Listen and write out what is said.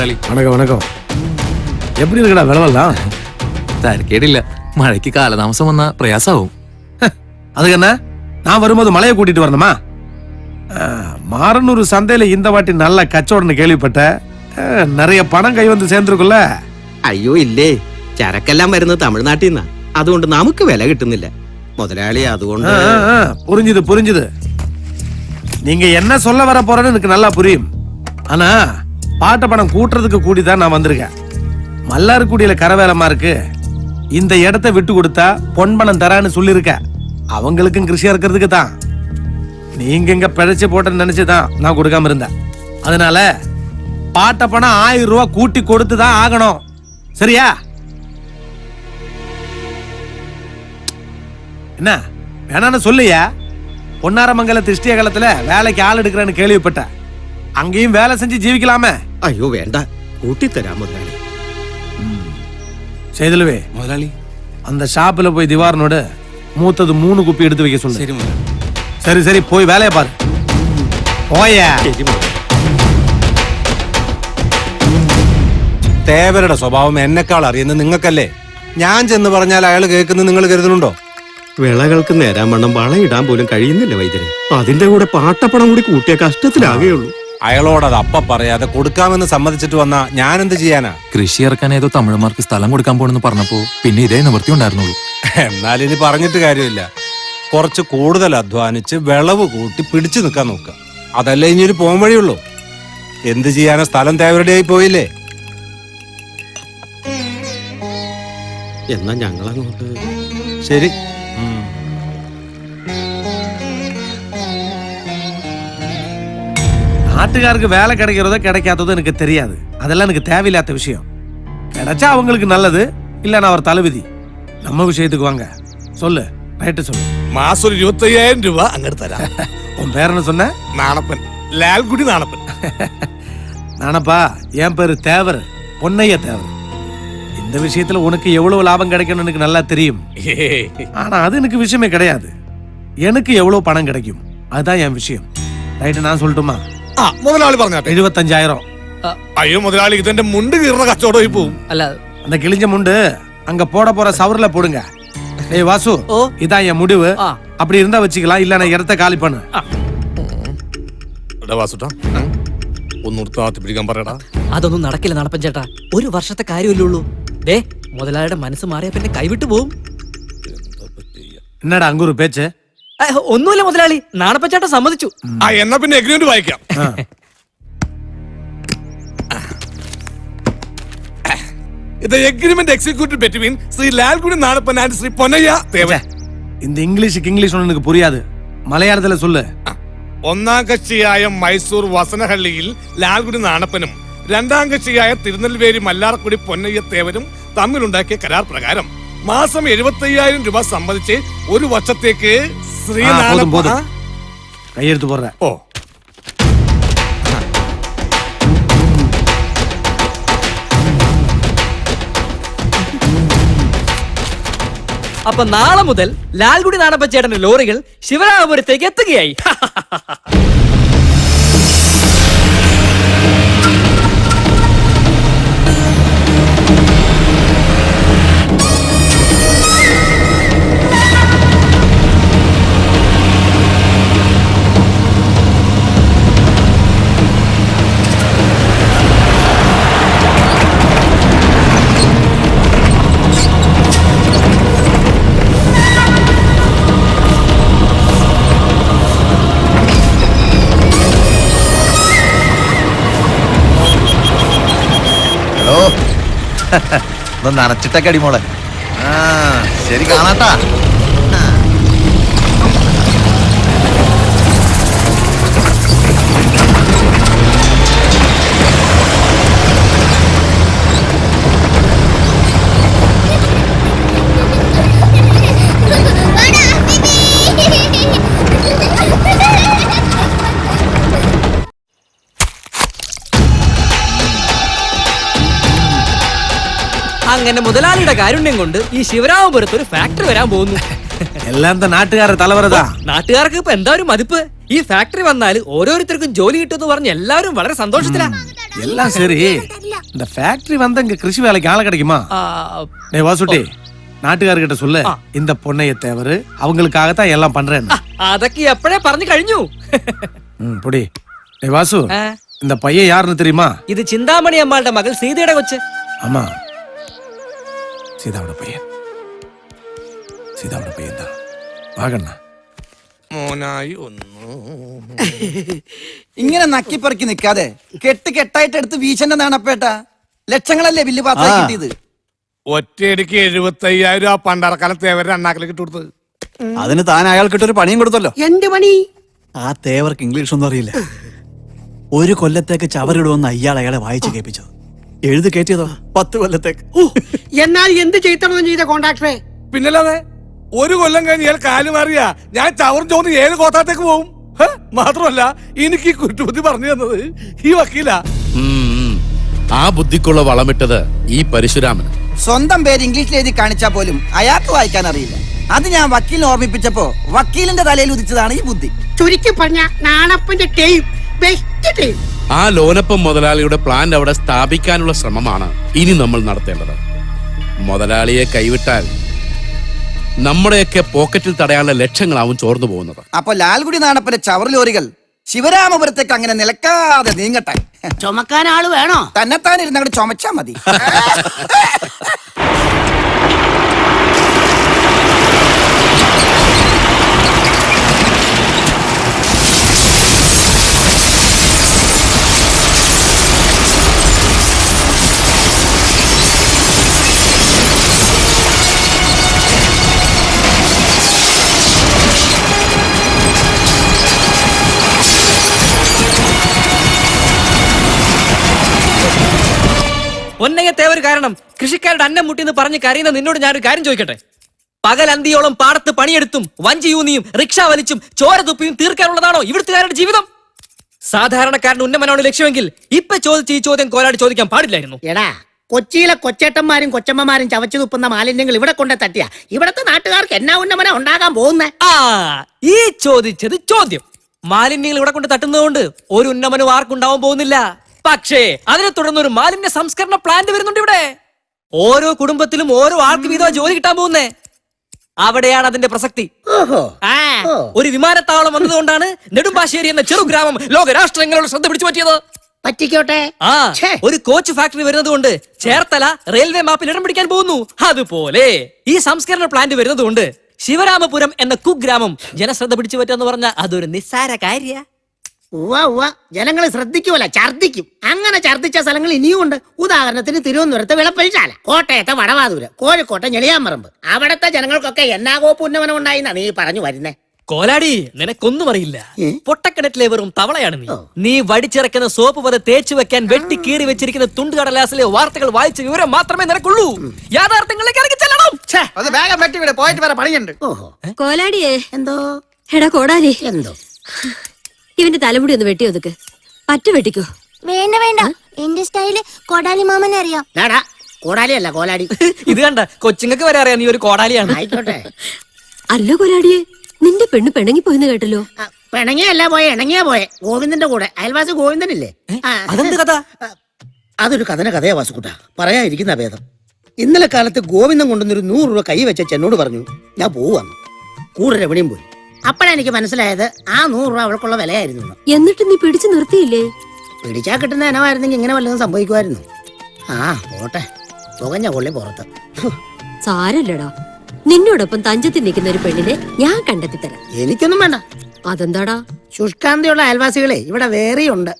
മുതലാളി. വണക്കം വണക്കം. எப்படி இருக்கடா விளவெல்லாம்? തരക്കേടില്ല. മഴയ്ക്ക് കാലതാമസം വന്ന പ്രയാസാവും. அதுக்கு என்ன, நான் வரும்போது மலையை கூட்டிட்டு வரணுமா? மாரனூர் சந்தையில இந்த வாட்டி நல்ல கச்சோடன்னு கேள்விப்பட்ட. நிறைய பணம் கை வந்து சேர்ந்துருக்குல்ல? അയ്യോ ഇല്ലേ, ചരക്കെല്ലാം വരുന്നത് തമിഴ്നാട്ടിൽ നിന്നാ. അതുകൊണ്ട് നമുക്ക് വില കിട്ടുന്നില്ല മുതലാളി. അതുകൊണ്ട് புரிஞ்சுது புரிஞ்சுது. நீங்க என்ன சொல்ல வர போறேன்னு எனக்கு நல்லா புரியும். ஆனா பாட்ட பணம் கூட்டுறதுக்கு கூடிதான் நான் வந்திருக்கேன். மல்லார்குடியில கரவேலமா இருக்கு, இந்த இடத்தை விட்டு கொடுத்தா பொன் பணம் தரான்னு சொல்லிருக்க. அவங்களுக்கும் கிருஷியா இருக்கிறதுக்கு தான். நீங்க இங்க பிழைச்சு போட்டேன்னு நினைச்சுதான் நான் கொடுக்காம இருந்தேன். அதனால பாட்ட பணம் 1000 ரூபாய் கூட்டி கொடுத்துதான் ஆகணும். சரியா? என்ன வேணான்னு சொல்லியா? பொன்னாரமங்கல திருஷ்டிய காலத்துல வேலைக்கு ஆள் எடுக்கிறேன்னு கேள்விப்பட்டேன். அங்கேயும் வேலை செஞ்சு ஜீவிக்கலாமே. അയ്യോ വേണ്ട, കൂട്ടിത്തരാം മുതലാളി. செய்தலுவே മുതലാളി, அந்த ஷாப்ல போய் திவாரனோட மூத்தது 3 குப்பி எடுத்து வைக்க சொல்லு. ശരി മുതലാളി. சரி சரி, போய் வேலையை பாரு. போயா. തേവരുടെ സ്വഭാവം എന്നെക്കാൾ അറിയുന്നത് നിങ്ങൾക്കല്ലേ? ഞാൻ ചെന്ന് പറഞ്ഞാൽ അയാൾ കേൾക്കുന്നത് നിങ്ങൾ കരുതുന്നുണ്ടോ? വിളകൾക്ക് നേരാൻ വണ്ണം വളയിടാൻ പോലും കഴിയുന്നില്ല വൈദ്യരെ. അതിന്റെ കൂടെ പാട്ടപ്പണം കൂടി കൂട്ടിയ കഷ്ടത്തിലാകെയുള്ളൂ. അയാളോട് അത് അപ്പ പറയാതെ കൊടുക്കാമെന്ന് സമ്മതിച്ചിട്ട് വന്നാ ഞാൻ എന്ത് ചെയ്യാനാ? കൃഷി ഇറക്കാൻ ഏതോ തമിഴന്മാർക്ക് സ്ഥലം കൊടുക്കാൻ പോണെന്ന് പറഞ്ഞപ്പോ പിന്നെ ഇതേ നിവൃത്തി ഉണ്ടായിരുന്നുള്ളൂ. എന്നാൽ ഇനി പറഞ്ഞിട്ട് കാര്യമില്ല. കുറച്ച് കൂടുതൽ അധ്വാനിച്ച് വിളവ് കൂട്ടി പിടിച്ചു നിൽക്കാൻ നോക്കുക. അതല്ലേ ഇനി ഒരു പോം വഴിയുള്ളൂ. എന്ത് ചെയ്യാനാ, സ്ഥലം തേവരുടെ ആയി പോയില്ലേ? എന്നാ ഞങ്ങളങ്ങോട്ട്. ശരി. நாட்டுக்காருக்கு வேலை கிடைக்கிறதோ கிடைக்காததோ எனக்கு தெரியாது. அதெல்லாம் எனக்கு தேவையில்லாத விஷயம். கிடைச்சா அவங்களுக்கு நல்லது, இல்லன்னா அவர் தலைவிதி. நம்ம விஷயத்துக்கு வாங்க. சொல்லு, ரைட்டு சொல்லு. മാസം ഒരു 25,000 രൂപ അങ്ങോട്ട് തരാം. உன் பேர் என்ன சொன்ன? നാണപ്പൻ, ലാൽകുടി നാണപ്പൻ. நானப்பா, என் பேரு தேவர், பொன்னைய தேவர். இந்த விஷயத்துல உனக்கு எவ்வளவு லாபம் கிடைக்கும்னு எனக்கு நல்லா தெரியும். ஆனா அது எனக்கு விஷயமே கிடையாது. எனக்கு எவ்வளவு பணம் கிடைக்கும் அதுதான் என் விஷயம். ரைட்டு, நான் சொல்லட்டுமா? ആ മുതലാളി പറഞ്ഞാട്ടെ. 75,000. അയ്യോ മുതലാളി, ഇതെന്റെ മുണ്ട് കീറുന്ന കച്ചവടമായി പോവും. അല്ല, அந்த கிழிஞ்ச முண்டு அங்க போட போற சவர்ல போடுங்க. ஏய் வாசு, இதான் என் முடிவு. அப்படி இருந்தா வச்சுக்கலாம், இல்ல நான் இடத்த காலி பண்ணு. വാസുട്ടാ, ഒന്നൂർ താത്തി പിടിക്കാൻ പറയടാ. അതൊന്നും നടക്കില്ല നാണപ്പൻ ചേട്ടാ. ഒരു വർഷത്തെ കാര്യമല്ലേ ഉള്ളൂ. ദേ, മുതലാളിയുടെ മനസ്സ് മാറിയ പിന്നെ കൈവിട്ടു പോവും. என்னடா அங்க ஒரு பேச்சு? ഒന്നുമില്ല മുതലാളി, നാണപ്പൻ ചേട്ടൻ സമ്മതിച്ചു. ആ എന്നാ പിന്നെ എഗ്രിമെന്റ് വായിക്കാം. ഇത് agreement executive between Shri Lalkudi Nanappan and Shri Ponnaiah Thevan. இந்த இங்கிலீஷுக்கு இங்கிலீஷ் ஒண்ணு எனக்கு புரியாது. மலையாளத்துல சொல்லு. ഒന്നാം കക്ഷിയായ മൈസൂർ വസനഹള്ളിയിൽ ലാൽകുടി നാണപ്പനും രണ്ടാം കക്ഷിയായ തിരുനെൽവേലി മല്ലാർക്കുടി പൊന്നയ്യ തേവനും തമ്മിലുണ്ടാക്കിയ കരാർ പ്രകാരം മാസം 75,000 രൂപ സംബന്ധിച്ച് ഒരു വർഷത്തേക്ക് ശ്രീ கையெழுத்து போடுற. ഓ അപ്പൊ നാളെ മുതൽ ലാൽകുടി നാണപ്പൻ ചേട്ടന്റെ ലോറികൾ ശിവരാമപുരത്തേക്ക് എത്തുകയായി. ഒന്ന് അടച്ചിട്ടൊക്കെ അടിമോളെ. ശരി, കാണാട്ടാ. അങ്ങനെ മുതലാളിയുടെ കാരുണ്യം കൊണ്ട് ഈ ശിവരാമപുരത്ത് ഒരു ഫാക്ടറി വരാൻ പോകുന്നു. എല്ലാം നാട്ടുകാരുടെ തലവരതാ. നാട്ടുകാർക്ക് ഇപ്പൊ എന്താ ഒരു മതിപ്പ്. ഈ ഫാക്ടറി വന്നാൽ ഓരോരുത്തർക്കും ജോലി കിട്ടുമെന്ന് പറഞ്ഞ് എല്ലാവരും വളരെ സന്തോഷത്തിലാണ്. எல்லாம் சரி, இந்த ஃபேக்டரி வந்த இங்க கிருஷி வேலைக்கு ஆள கிடைக்குமா? ആ, டேய் வாசுட்டி, நாட்டுக்காரர்கிட்ட சொல்லு, இந்த பொன்னைய தேவரு அவங்களுக்காகத்தான் எல்லாம் பண்றேன். അതൊക്കെ എപ്പോഴേ പറഞ്ഞു കഴിഞ്ഞു. பொடி. டேய் வாசு, ആ, இந்த பையன் யாருன்னு தெரியுமா? ഇത് ചിന്താമണി അമ്മാളുടെ മകൾ സീതയുടെ കൊച്ച്. ஆமா, சீதாவோட பையன். சீதாவோட பையன் தான். வாகண்ணா. മോനായി ഒന്ന് ഇങ്ങനെ നക്കിപ്പറക്കി നിൽക്കാതെ കെട്ടായിട്ട് എടുത്ത് വീശന്റെ നാണപ്പേട്ട. ലക്ഷങ്ങളല്ലേ ബില്ല് പാസ് കിട്ടിയത്. ഒറ്റയടിക്ക് 75,000 ആ പണ്ടാറക്കാലം തേവരുടെ അണ്ണാക്കിലേക്ക് ഇട്ട് കൊടുത്തത്. അതിന് താൻ അയാൾക്കിട്ടൊരു പണിയും കൊടുത്തല്ലോ. എന്ത് പണി? ആ തേവർക്ക് ഇംഗ്ലീഷ് ഒന്നും അറിയില്ല. ഒരു കൊല്ലത്തേക്ക് ചവറിടുമെന്ന് അയാളെ വായിച്ചു കേൾപ്പിച്ചത്. എഴുതി കയറ്റിയതോ 10 കൊല്ലത്തേക്ക്. എന്നാൽ എന്ത് ചെയ്തണമെന്ന് ചെയ്ത കോൺട്രാക്ടറെ? പിന്നല്ലാതെ ഒരു കൊല്ലം കഴിഞ്ഞ് ഇയാൾ കാല് മാറിയാ ഞാൻ ചവറും ചോന്ന് ഏത് കോത്താത്തേക്ക് പോകും. മാത്രമല്ല എനിക്ക് ഈ കുറ്റബുദ്ധി പറഞ്ഞു തന്നത് ഈ വക്കീല. ആ ബുദ്ധിക്കുള്ള വളമിട്ടത് ഈ പരശുരാമൻ. സ്വന്തം പേര് ഇംഗ്ലീഷിൽ എഴുതി കാണിച്ചാൽ പോലും അയാൾക്ക് വായിക്കാൻ അറിയില്ല. അത് ഞാൻ വക്കീലിനെ ഓർമ്മിപ്പിച്ചപ്പോ വക്കീലിന്റെ തലയിൽ ഉദിച്ചതാണ് ഈ ബുദ്ധി. ചുരുക്കി പറഞ്ഞ നാണപ്പന്റെ ടീം ബെസ്റ്റ് ടീം. ആ ലോനപ്പം മുതലാളിയുടെ പ്ലാൻ അവിടെ സ്ഥാപിക്കാനുള്ള ശ്രമമാണ് ഇനി നമ്മൾ നടത്തേണ്ടത്. മുതലാളിയെ കൈവിട്ടാൽ നമ്മുടെയൊക്കെ പോക്കറ്റിൽ തടയാനുള്ള ലക്ഷങ്ങളാവും ചോർന്നു പോകുന്നത്. അപ്പൊ ലാൽഗുഡി നാണപ്പന്റെ ചവർ ലോറികൾ ശിവരാമപുരത്തേക്ക് അങ്ങനെ നിലക്കാതെ നീങ്ങട്ടെ. ചുമക്കാൻ ആള് വേണോ? തന്നെത്താൻ ഇരുന്നങ്ങോട്ട് ചുമച്ചാ മതി. പൊന്നയ്യ തേവർ കാരണം കൃഷിക്കാരുടെ അന്നം മുട്ടിന്ന് പറഞ്ഞ് കരയുന്ന നിന്നോട് ഞാനൊരു കാര്യം ചോദിക്കട്ടെ. പകൽ അന്തിയോളം പാടത്ത് പണിയെടുത്തും വഞ്ചിയൂന്നിയും റിക്ഷ വലിച്ചും ചോര തുപ്പിയും തീർക്കാനുള്ളതാണോ ഇവിടുത്തുകാരുടെ ജീവിതം? സാധാരണക്കാരന്റെ ഉന്നമനമാണ് ലക്ഷ്യമെങ്കിൽ ഇപ്പൊ ചോദിച്ച ഈ ചോദ്യം കോലാടി ചോദിക്കാൻ പാടില്ലായിരുന്നു. എടാ, കൊച്ചിയിലെ കൊച്ചേട്ടന്മാരും കൊച്ചമ്മമാരും ചവച്ചു തുപ്പുന്ന മാലിന്യങ്ങൾ ഇവിടെ കൊണ്ട് തട്ടിയ ഇവിടത്തെ നാട്ടുകാർക്ക് എന്നാ ഉന്നമന ഉണ്ടാകാൻ പോകുന്നേ? ആ, ഈ ചോദിച്ചത് ചോദ്യം. മാലിന്യങ്ങൾ ഇവിടെ കൊണ്ട് തട്ടുന്നതുകൊണ്ട് ഒരു ഉന്നമനവും ആർക്കുണ്ടാവാൻ പോകുന്നില്ല. പക്ഷേ അതിനെ തുടർന്ന് ഒരു മാലിന്യ സംസ്കരണ പ്ലാന്റ് വരുന്നുണ്ട് ഇവിടെ. ഓരോ കുടുംബത്തിലും ഓരോ ആൾക്ക് വീതം ജോലി കിട്ടാൻ പോകുന്നേ. അവിടെയാണ് അതിന്റെ പ്രസക്തി. ഓഹോ, ആ, ഒരു വിമാനത്താവളം വന്നതുകൊണ്ടാണ് നെടുമ്പാശ്ശേരി എന്ന ചെറു ഗ്രാമം ലോകരാഷ്ട്രങ്ങളുടെ ശ്രദ്ധ പിടിച്ചു പറ്റിയത്. പറ്റിക്കോട്ടെ. ആ, ഒരു കോച്ച് ഫാക്ടറി വരുന്നത് കൊണ്ട് ചേർത്തല റെയിൽവേ മാപ്പിൽ ഇടം പിടിക്കാൻ പോകുന്നു. അതുപോലെ ഈ സംസ്കരണ പ്ലാന്റ് വരുന്നത് കൊണ്ട് ശിവരാമപുരം എന്ന കുഗ്രാമം ജനശ്രദ്ധ പിടിച്ചു പറ്റുമെന്ന് പറഞ്ഞ അതൊരു നിസ്സാര കാര്യ. ജനങ്ങൾ ശ്രദ്ധിക്കുമല്ല, ഛർദിക്കും. അങ്ങനെ ഛർദിച്ച സ്ഥലങ്ങൾ ഇനിയും ഉണ്ട്. ഉദാഹരണത്തിന് തിരുവനന്തപുരത്തെ വിളപ്പൽശാല, കോട്ടയത്തെ വടവാതൂര്, കോഴിക്കോട്ടെ ഞെളിയാമ്പറമ്പ്. അവിടത്തെ ജനങ്ങൾക്കൊക്കെ എന്നാകോ പുന്നമനം ഉണ്ടായിന്നാ നീ പറഞ്ഞു വരുന്നേ. കോലാടി, നിനക്കൊന്നും അറിയില്ല. പൊട്ടക്കിണറ്റിലെ വെറും തവളയാണ് നീ. നീ വടിച്ചിറക്കുന്ന സോപ്പ് പോലെ തേച്ചു വെക്കാൻ വെട്ടി കീറി വെച്ചിരിക്കുന്ന തുണ്ടുകടലാസിലെ വാർത്തകൾ വായിച്ച വിവരം മാത്രമേ നിനക്കുള്ളൂ. യാഥാർത്ഥ്യങ്ങളിലേക്ക് ഇറങ്ങി ചെല്ലണം. അത് വേഗം വെട്ടി പോയിട്ട് വരെ പണിയുണ്ട്. ഓഹോ, കോലാടിയേ. എന്തോ? എടാ കോടാലി, എന്തോ? ഇവന്റെ തലമുടി ഒന്ന് വെട്ടി ഒതുക്ക്. പറ്റ വെട്ടിക്കോ. വേണ്ട വേണ്ട, എന്റെ സ്റ്റൈല് കോടാലി മാമനെ അറിയാം. ഞാടാ, കോടാലിയല്ല കോലാടി. ഇത് കണ്ട കൊച്ചുങ്ങൾക്ക് വരെ അറിയാം നീ ഒരു കോടാലിയാണ്. ആയിക്കോട്ടെ. അല്ല കോലാടിയെ, നിന്റെ പെണ്ണ് പിണങ്ങി പോയിന്ന് കേട്ടല്ലോ. പിണങ്ങിയല്ല പോയെ, ഇണങ്ങിയാ പോയെ. ഗോവിന്ദന്റെ കൂടെ. അയൽവാസി ഗോവിന്ദനില്ലേ? അതെന്ത് കഥ? അതൊരു കഥയാ വാസുക്കുട്ട, പറയാതിരിക്കുന്ന ഭേദം. ഇന്നലെ കാലത്ത് ഗോവിന്ദൻ കൊണ്ടുവന്നൊരു 100 രൂപ കൈ വെച്ച എന്നോട് പറഞ്ഞു ഞാൻ പോവാന്ന്. കൂടെ എവിടെയും പോയി. അപ്പഴാ എനിക്ക് മനസ്സിലായത് ആ 100 രൂപ അവൾക്കുള്ള വിലയായിരുന്നു. എന്നിട്ട് നീ പിടിച്ചു നിർത്തിയില്ലേ? പിടിച്ചാ കിട്ടുന്ന ഇനമായിരുന്നെങ്കിൽ ഇങ്ങനെ വല്ലതും സംഭവിക്കുമായിരുന്നു. ആ പോട്ടെ, പുകഞ്ഞ കൊള്ളി പുറത്ത്. സാരല്ലടാ, നിന്നോടൊപ്പം തഞ്ചത്തിൽ നിൽക്കുന്ന ഒരു പെണ്ണിനെ ഞാൻ കണ്ടെത്തി തരാം. എനിക്കൊന്നും വേണ്ട. അതെന്താടാ? ശുഷ്കാന്തിയുള്ള അയൽവാസികളെ ഇവിടെ വേറെയുണ്ട്.